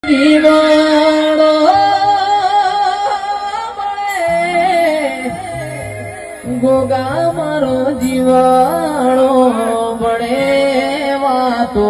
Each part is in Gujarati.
જીવાણો ગોગા મારો જીવાણો બળે વાતો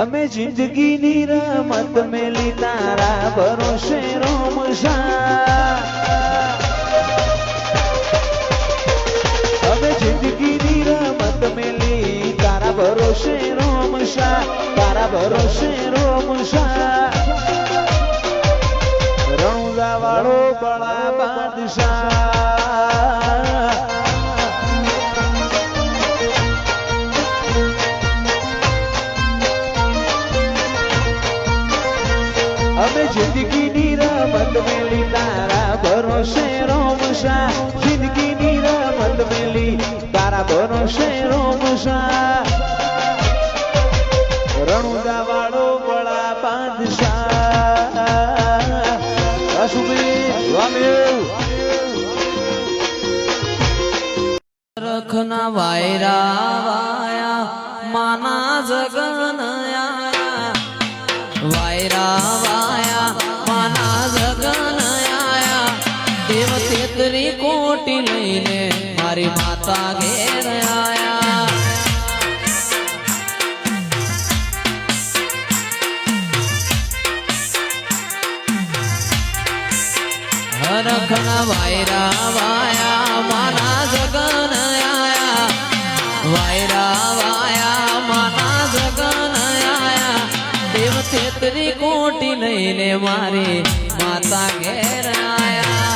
અમે જિંદગીની રમત મેલી તારા ભરોસે રોમશા અમે જિંદગીની રમત મેલી તારા ભરોસે રોમશા તારા ભરોસે રોમશા રણુદા વાળો બળા બાદશાહ અમે જિંદગીની રમત મેલી તારા ભરોસે રોમશા જિંદગીની રમત મેલી તારા ભરોસે રોમશા રણુદા વાળો બળા બાદશાહ રખના વાયરા વાયા માના જગન વાયરા વાયા માના જગન આયા દેવ તેતરી કોટી લઈને મારી માતા ઘેર આયા હરખના વાયરા વાયા માના જગન આયા વાયરા વાયા માના જગન આયા દેવ તેતરી કોટી લઈને મારી માતા ઘેર આયા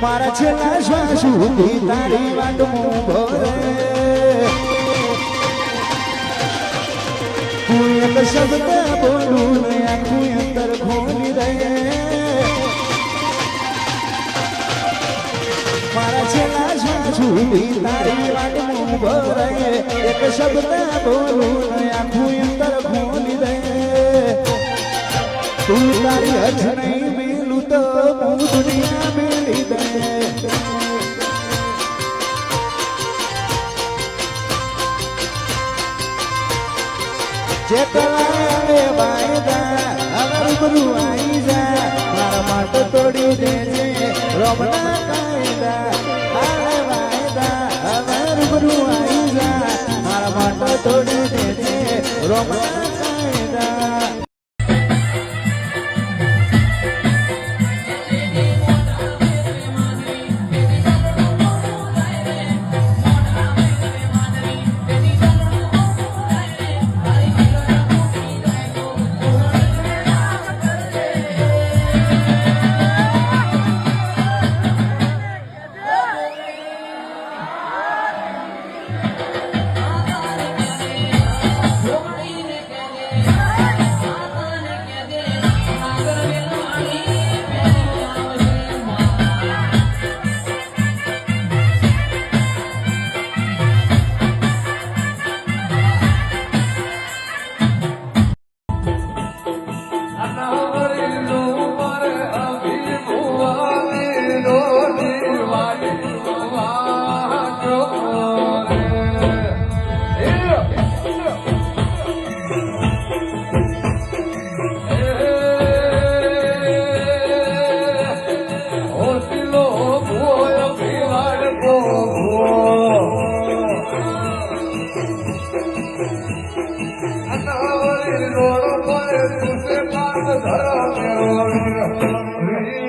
મારા છેલ્લા શ્વાસ સુધી તારી વાટ ભરે હું એક શબ્દ બોલું ને આખું અંતર ખોલી દે મારા છેલ્લા શ્વાસ સુધી તારી વાટ ભરે એક શબ્દ બોલું ને આખું અંતર ખોલી દે તું તારી હજ નહીં મેલું તો હું દુનિયા મેલી દે જે કલાવે વાયદા હવે રૂબરૂ આવી જા મારા માટે તોડી દેજે રોમના કાયદા હાલે વાયદા હવે રૂબરૂ આવી જા મારા માટે તોડી દેજે રોમના કાયદા ધરો મેળો